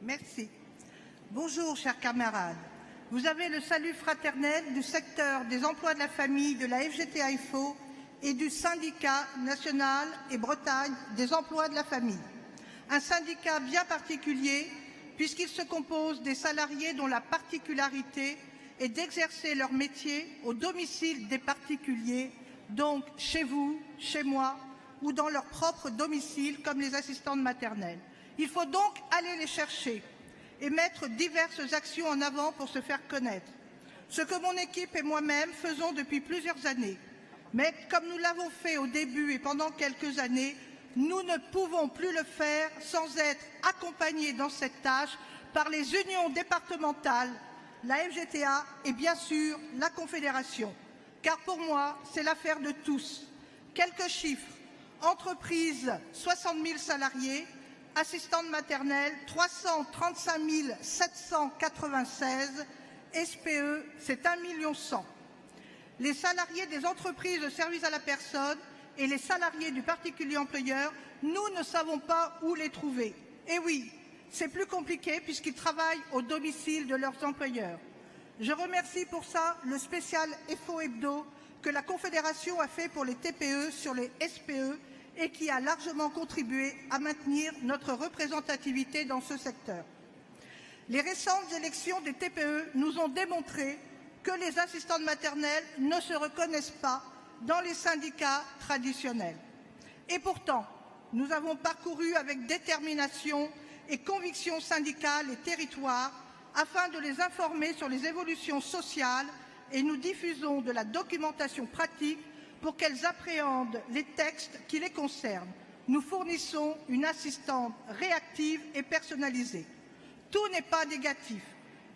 Merci. Bonjour, chers camarades. Vous avez le salut fraternel du secteur des emplois de la famille de la FGTAFO et du syndicat national et Bretagne des emplois de la famille. Un syndicat bien particulier puisqu'il se compose des salariés dont la particularité est d'exercer leur métier au domicile des particuliers, donc chez vous, chez moi ou dans leur propre domicile comme les assistantes maternelles. Il faut donc aller les chercher et mettre diverses actions en avant pour se faire connaître. Ce que mon équipe et moi-même faisons depuis plusieurs années. Mais comme nous l'avons fait au début et pendant quelques années, nous ne pouvons plus le faire sans être accompagnés dans cette tâche par les unions départementales, la FGTA et bien sûr la Confédération. Car pour moi, c'est l'affaire de tous. Quelques chiffres. Entreprise, 60 000 salariés. Assistantes maternelles, 335 796. SPE, c'est 1 100 000. Les salariés des entreprises de services à la personne et les salariés du particulier employeur, nous ne savons pas où les trouver. Et oui, c'est plus compliqué puisqu'ils travaillent au domicile de leurs employeurs. Je remercie pour ça le spécial FO Hebdo que la Confédération a fait pour les TPE sur les SPE et qui a largement contribué à maintenir notre représentativité dans ce secteur. Les récentes élections des TPE nous ont démontré que les assistantes maternelles ne se reconnaissent pas dans les syndicats traditionnels. Et pourtant, nous avons parcouru avec détermination et conviction syndicale les territoires afin de les informer sur les évolutions sociales et nous diffusons de la documentation pratique pour qu'elles appréhendent les textes qui les concernent. Nous fournissons une assistante réactive et personnalisée. Tout n'est pas négatif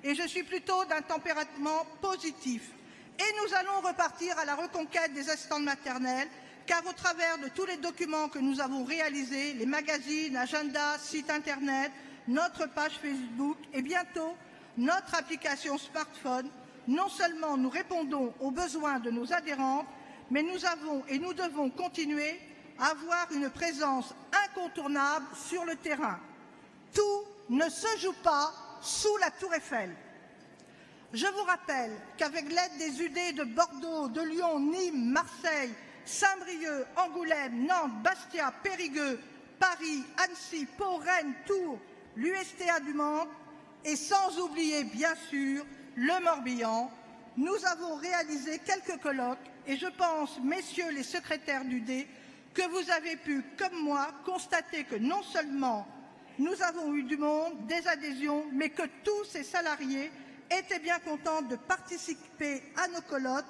et je suis plutôt d'un tempérament positif. Et nous allons repartir à la reconquête des assistantes maternelles car au travers de tous les documents que nous avons réalisés, les magazines, agendas, sites internet, notre page Facebook et bientôt notre application smartphone, non seulement nous répondons aux besoins de nos adhérentes, mais nous avons et nous devons continuer à avoir une présence incontournable sur le terrain. Tout ne se joue pas sous la Tour Eiffel. Je vous rappelle qu'avec l'aide des UD de Bordeaux, de Lyon, Nîmes, Marseille, Saint-Brieuc, Angoulême, Nantes, Bastia, Périgueux, Paris, Annecy, Pau, Rennes, Tours, l'USTA du Mans et sans oublier bien sûr le Morbihan, nous avons réalisé quelques colloques et je pense, messieurs les secrétaires d'UD, que vous avez pu, comme moi, constater que non seulement nous avons eu du monde, des adhésions, mais que tous ces salariés étaient bien contents de participer à nos colloques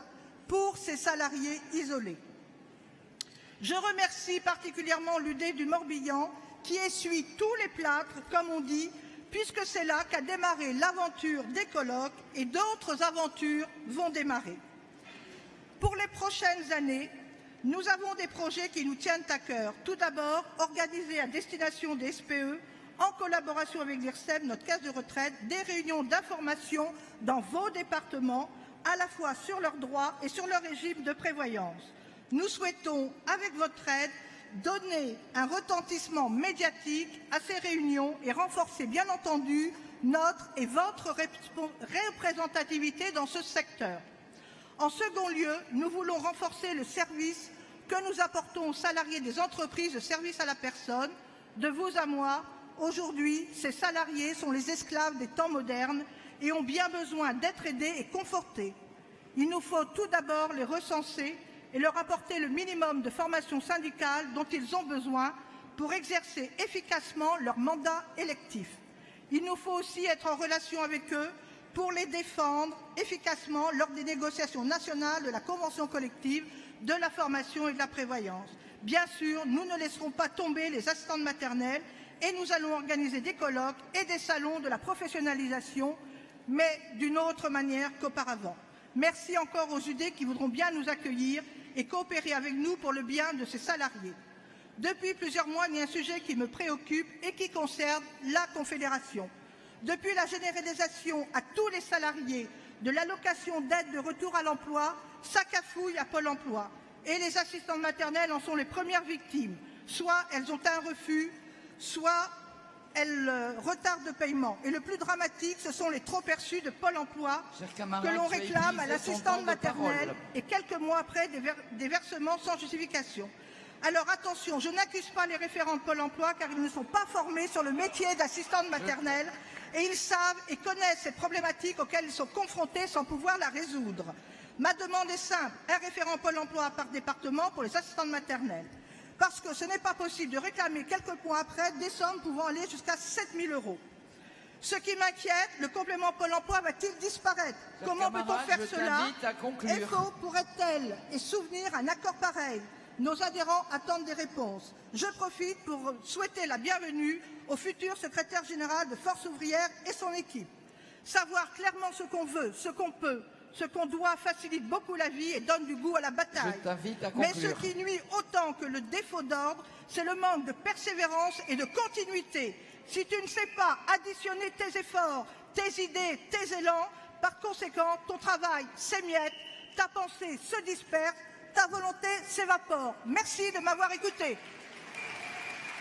pour ces salariés isolés. Je remercie particulièrement l'UD du Morbihan qui essuie tous les plâtres, comme on dit, puisque c'est là qu'a démarré l'aventure des colloques et d'autres aventures vont démarrer. Pour les prochaines années, nous avons des projets qui nous tiennent à cœur. Tout d'abord, organiser à destination des SPE, en collaboration avec l'IRSEM, notre caisse de retraite, des réunions d'information dans vos départements, à la fois sur leurs droits et sur leur régime de prévoyance. Nous souhaitons, avec votre aide, donner un retentissement médiatique à ces réunions et renforcer, bien entendu, notre et votre représentativité dans ce secteur. En second lieu, nous voulons renforcer le service que nous apportons aux salariés des entreprises de services à la personne. De vous à moi, aujourd'hui, ces salariés sont les esclaves des temps modernes et ont bien besoin d'être aidés et confortés. Il nous faut tout d'abord les recenser et leur apporter le minimum de formation syndicale dont ils ont besoin pour exercer efficacement leur mandat électif. Il nous faut aussi être en relation avec eux pour les défendre efficacement lors des négociations nationales de la convention collective, de la formation et de la prévoyance. Bien sûr, nous ne laisserons pas tomber les assistantes maternelles et nous allons organiser des colloques et des salons de la professionnalisation, mais d'une autre manière qu'auparavant. Merci encore aux UD qui voudront bien nous accueillir et coopérer avec nous pour le bien de ces salariés. Depuis plusieurs mois, il y a un sujet qui me préoccupe et qui concerne la Confédération. Depuis la généralisation à tous les salariés de l'allocation d'aide de retour à l'emploi, ça cafouille à Pôle emploi. Et les assistantes maternelles en sont les premières victimes. Soit elles ont un refus, soit elle retarde le paiement. Et le plus dramatique, ce sont les trop-perçus de Pôle emploi que l'on réclame à l'assistante maternelle et quelques mois après des versements sans justification. Alors attention, je n'accuse pas les référents de Pôle emploi car ils ne sont pas formés sur le métier d'assistante maternelle et ils savent et connaissent ces problématiques auxquelles ils sont confrontés sans pouvoir la résoudre. Ma demande est simple, un référent Pôle emploi par département pour les assistantes maternelles. Parce que ce n'est pas possible de réclamer quelques mois après des sommes pouvant aller jusqu'à 7 000 €. Ce qui m'inquiète, le complément Pôle emploi va-t-il disparaître? Comment peut-on faire cela? FO pourrait-elle et souvenir un accord pareil? Nos adhérents attendent des réponses. Je profite pour souhaiter la bienvenue au futur secrétaire général de Force ouvrière et son équipe. Savoir clairement ce qu'on veut, ce qu'on peut, ce qu'on doit facilite beaucoup la vie et donne du goût à la bataille. Mais ce qui nuit autant que le défaut d'ordre, c'est le manque de persévérance et de continuité. Si tu ne sais pas additionner tes efforts, tes idées, tes élans, par conséquent, ton travail s'émiette, ta pensée se disperse, ta volonté s'évapore. Merci de m'avoir écouté.